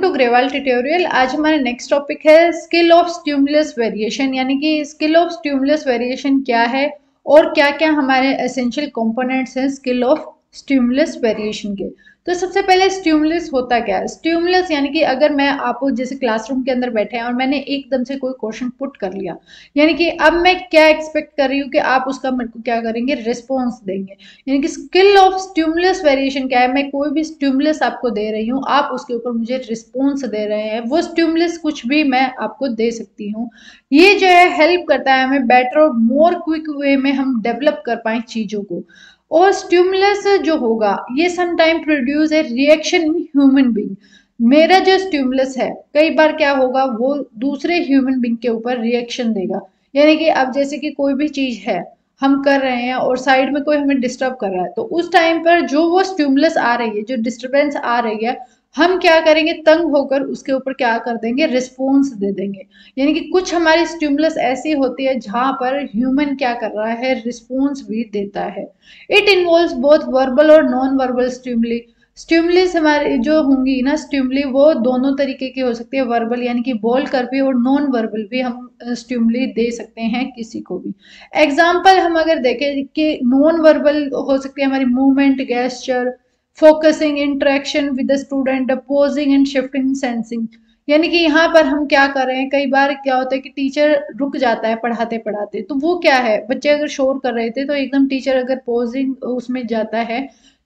To Grewal tutorial. आज हमारा next topic है स्किल ऑफ स्टिमुलस वेरिएशन, यानी कि स्किल ऑफ स्टिमुलस वेरिएशन क्या है और क्या क्या हमारे एसेंशियल कंपोनेंट्स हैं स्किल ऑफ स्टिमुलस वेरिएशन के। तो सबसे पहले स्टिमुलस होता क्या है। स्टिमुलस यानी कि अगर मैं आपको जैसे क्लासरूम के अंदर बैठे हैं और मैंने एकदम से कोई क्वेश्चन पुट कर लिया, यानी कि अब मैं क्या एक्सपेक्ट कर रही हूँ कि आप उसका मेरे को क्या करेंगे, रिस्पॉन्स देंगे। यानी कि स्किल ऑफ स्टिमुलस वेरिएशन क्या है, मैं कोई भी स्टिमुलस आपको दे रही हूँ, आप उसके ऊपर मुझे रिस्पॉन्स दे रहे हैं। वो स्टिमुलस कुछ भी मैं आपको दे सकती हूँ। ये जो है हेल्प करता है हमें बेटर और मोर क्विक वे में हम डेवलप कर पाए चीज़ों को। और स्टिमुलस जो होगा ये some time produce a reaction in human being. मेरा जो स्टिमुलस है कई बार क्या होगा, वो दूसरे ह्यूमन बीइंग के ऊपर रिएक्शन देगा। यानी कि अब जैसे कि कोई भी चीज है हम कर रहे हैं और साइड में कोई हमें डिस्टर्ब कर रहा है, तो उस टाइम पर जो वो स्टिमुलस आ रही है, जो डिस्टरबेंस आ रही है, हम क्या करेंगे, तंग होकर उसके ऊपर क्या कर देंगे, रिस्पॉन्स दे देंगे। यानी कि कुछ हमारी स्टिमुलस ऐसी होती है जहां पर ह्यूमन क्या कर रहा है, रिस्पॉन्स भी देता है। इट इन्वॉल्व्स बोथ वर्बल और नॉन वर्बल स्टिमुली। स्टिमुलिस हमारे जो होंगी ना स्टिमुली, वो दोनों तरीके की हो सकती है, वर्बल यानी कि बोल कर भी और नॉन वर्बल भी हम स्टिमुली दे सकते हैं किसी को भी। एग्जाम्पल हम अगर देखें कि नॉन वर्बल हो सकती है हमारी movement, gesture, focusing, interaction with the student, posing and shifting, sensing. यानी कि यहाँ पर हम क्या कर रहे हैं, कई बार क्या होता है कि टीचर रुक जाता है पढ़ाते पढ़ाते, तो वो क्या है, बच्चे अगर शोर कर रहे थे तो एकदम टीचर अगर पोजिंग उसमें जाता है,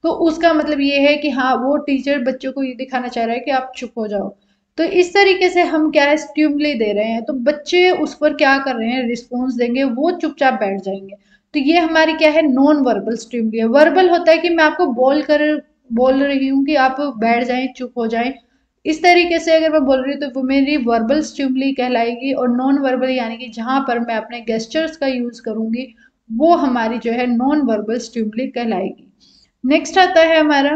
तो उसका मतलब ये है कि हाँ वो टीचर बच्चों को ये दिखाना चाह रहा है कि आप चुप हो जाओ। तो इस तरीके से हम क्या है, स्टिमुली दे रहे हैं, तो बच्चे उस पर क्या कर रहे हैं, रिस्पॉन्स देंगे, वो चुपचाप बैठ जाएंगे। तो ये हमारी क्या है, नॉन वर्बल स्टिमुली है। वर्बल होता है कि मैं आपको बोल रही हूँ कि आप बैठ जाएं, चुप हो जाएं। इस तरीके से अगर मैं बोल रही हूँ तो वो मेरी वर्बल स्टिमुली कहलाएगी। और नॉन वर्बल यानी कि जहां पर मैं अपने गेस्चर्स का यूज करूंगी, वो हमारी जो है नॉन वर्बल स्टिमुली कहलाएगी। नेक्स्ट आता है हमारा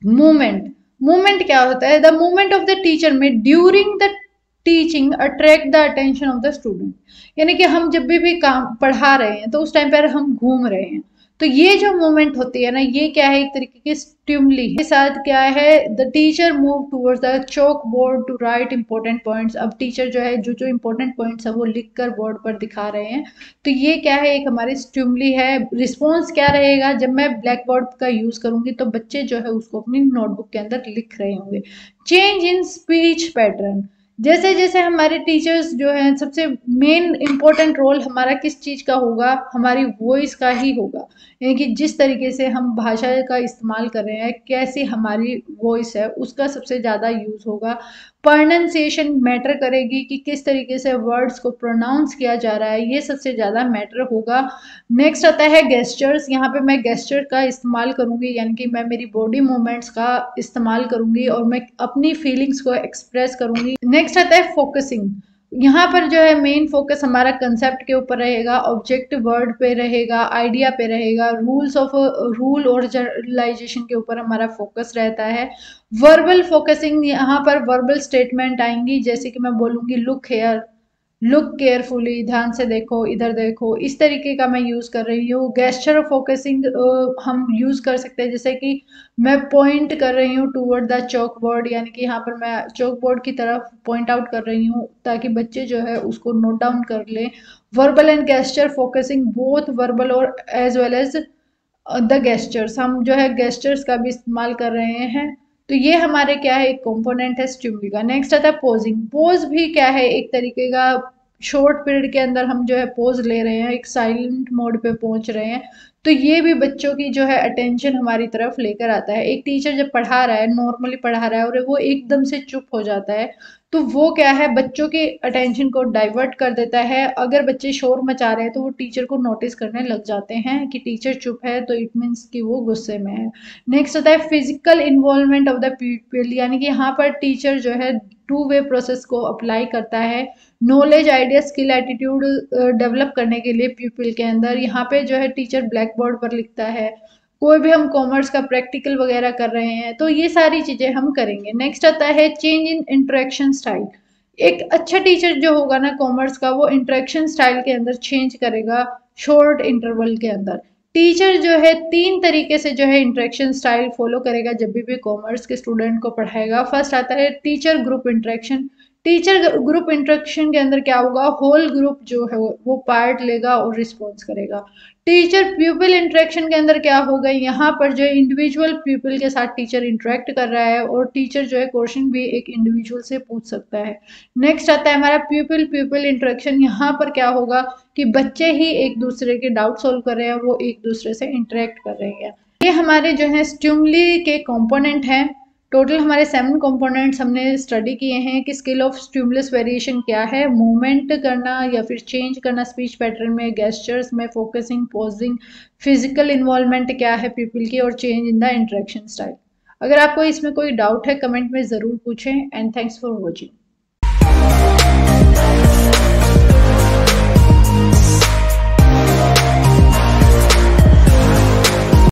मूवमेंट। मूवमेंट क्या होता है, the movement of the teacher में during the teaching attract the attention of the student. यानी कि हम जब भी काम पढ़ा रहे हैं तो उस टाइम पर हम घूम रहे हैं, तो ये जो मूवमेंट होती है ना, ये क्या है, एक तरीके की स्टिमुली है। साथ क्या है, the teacher move towards the chalk board to write important points. अब टीचर जो है जो जो इंपॉर्टेंट पॉइंट्स है वो लिख कर बोर्ड पर दिखा रहे हैं, तो ये क्या है, एक हमारी स्टिमुली है। रिस्पॉन्स क्या रहेगा, जब मैं ब्लैक बोर्ड का यूज करूंगी तो बच्चे जो है उसको अपनी नोटबुक के अंदर लिख रहे होंगे। चेंज इन स्पीच पैटर्न, जैसे जैसे हमारे टीचर्स जो हैं, सबसे मेन इंपॉर्टेंट रोल हमारा किस चीज का होगा, हमारी वॉइस का ही होगा। यानी कि जिस तरीके से हम भाषा का इस्तेमाल कर रहे हैं, कैसी हमारी वॉइस है, उसका सबसे ज्यादा यूज होगा। प्रोनाउंसिएशन मैटर करेगी कि किस तरीके से वर्ड्स को प्रोनाउंस किया जा रहा है, ये सबसे ज्यादा मैटर होगा। नेक्स्ट आता है गेस्चर्स। यहाँ पे मैं गेस्चर का इस्तेमाल करूंगी, यानी कि मैं मेरी बॉडी मूवमेंट्स का इस्तेमाल करूंगी और मैं अपनी फीलिंग्स को एक्सप्रेस करूंगी। नेक्स्ट आता है फोकसिंग। यहाँ पर जो है मेन फोकस हमारा कंसेप्ट के ऊपर रहेगा, ऑब्जेक्ट वर्ड पे रहेगा, आइडिया पे रहेगा, रूल और जनरलाइजेशन के ऊपर हमारा फोकस रहता है। वर्बल फोकसिंग, यहाँ पर वर्बल स्टेटमेंट आएंगी, जैसे कि मैं बोलूंगी लुक हेयर, लुक केयरफुली, ध्यान से देखो, इधर देखो, इस तरीके का मैं यूज कर रही हूँ। गेस्चर फोकसिंग हम यूज कर सकते हैं, जैसे कि मैं पॉइंट कर रही हूँ टूवर्ड द चौक बोर्ड, यानी कि यहाँ पर मैं चौक बोर्ड की तरफ पॉइंट आउट कर रही हूँ ताकि बच्चे जो है उसको नोट डाउन कर लें। Verbal and gesture focusing, both verbal और as well as the gestures, हम जो है गेस्चर्स का भी इस्तेमाल कर रहे हैं। तो ये हमारे क्या है, एक कंपोनेंट है स्टिमुली का। नेक्स्ट आता है पोजिंग। पोज भी क्या है, एक तरीके का शॉर्ट पीरियड के अंदर हम जो है पोज ले रहे हैं, एक साइलेंट मोड पे पहुंच रहे हैं, तो ये भी बच्चों की जो है अटेंशन हमारी तरफ लेकर आता है। एक टीचर जब पढ़ा रहा है, नॉर्मली पढ़ा रहा है और वो एकदम से चुप हो जाता है, तो वो क्या है, बच्चों के अटेंशन को डाइवर्ट कर देता है। अगर बच्चे शोर मचा रहे हैं तो वो टीचर को नोटिस करने लग जाते हैं कि टीचर चुप है, तो इट मीन्स कि वो गुस्से में है। नेक्स्ट होता है physical involvement of the people, यानी कि यहाँ पर टीचर जो है टू वे प्रोसेस को अप्लाई करता है knowledge, idea, skill, attitude develop करने के लिए पीपल के अंदर। यहाँ पे जो है टीचर ब्लैक बोर्ड पर लिखता है, कोई भी हम कॉमर्स का प्रैक्टिकल वगैरह कर रहे हैं तो ये सारी चीजें हम करेंगे। नेक्स्ट आता है चेंज इन इंटरेक्शन स्टाइल। एक अच्छा टीचर जो होगा ना कॉमर्स का, वो इंटरेक्शन स्टाइल के अंदर चेंज करेगा शॉर्ट इंटरवल के अंदर। टीचर जो है 3 तरीके से जो है इंटरेक्शन स्टाइल फॉलो करेगा जब भी कॉमर्स के स्टूडेंट को पढ़ाएगा। फर्स्ट आता है teacher group interaction. Teacher group interaction के अंदर क्या होगा, होल ग्रुप जो है वो पार्ट लेगा और रिस्पॉन्स करेगा। टीचर प्यूपिल इंटरेक्शन के अंदर क्या होगा, यहाँ पर जो है इंडिविजुअल पीपल के साथ टीचर इंटरेक्ट कर रहा है और टीचर जो है क्वेश्चन भी एक इंडिविजुअल से पूछ सकता है। नेक्स्ट आता है हमारा प्यूपिल प्यूपिल इंटरेक्शन। यहाँ पर क्या होगा कि बच्चे ही एक दूसरे के डाउट सोल्व कर रहे हैं, वो एक दूसरे से इंटरेक्ट कर रहे हैं। ये हमारे जो है स्टिमुली के कंपोनेंट हैं। टोटल हमारे 7 कंपोनेंट्स हमने स्टडी किए हैं कि स्किल ऑफ स्टिमुलस वेरिएशन क्या है, मूवमेंट करना या फिर चेंज करना स्पीच पैटर्न में, गेस्चर्स में, फोकसिंग, पॉजिंग, फिजिकल इन्वॉल्वमेंट क्या है पीपल की, और change in the interaction style. अगर आपको इसमें कोई डाउट है कमेंट में ज़रूर पूछें। And thanks for watching.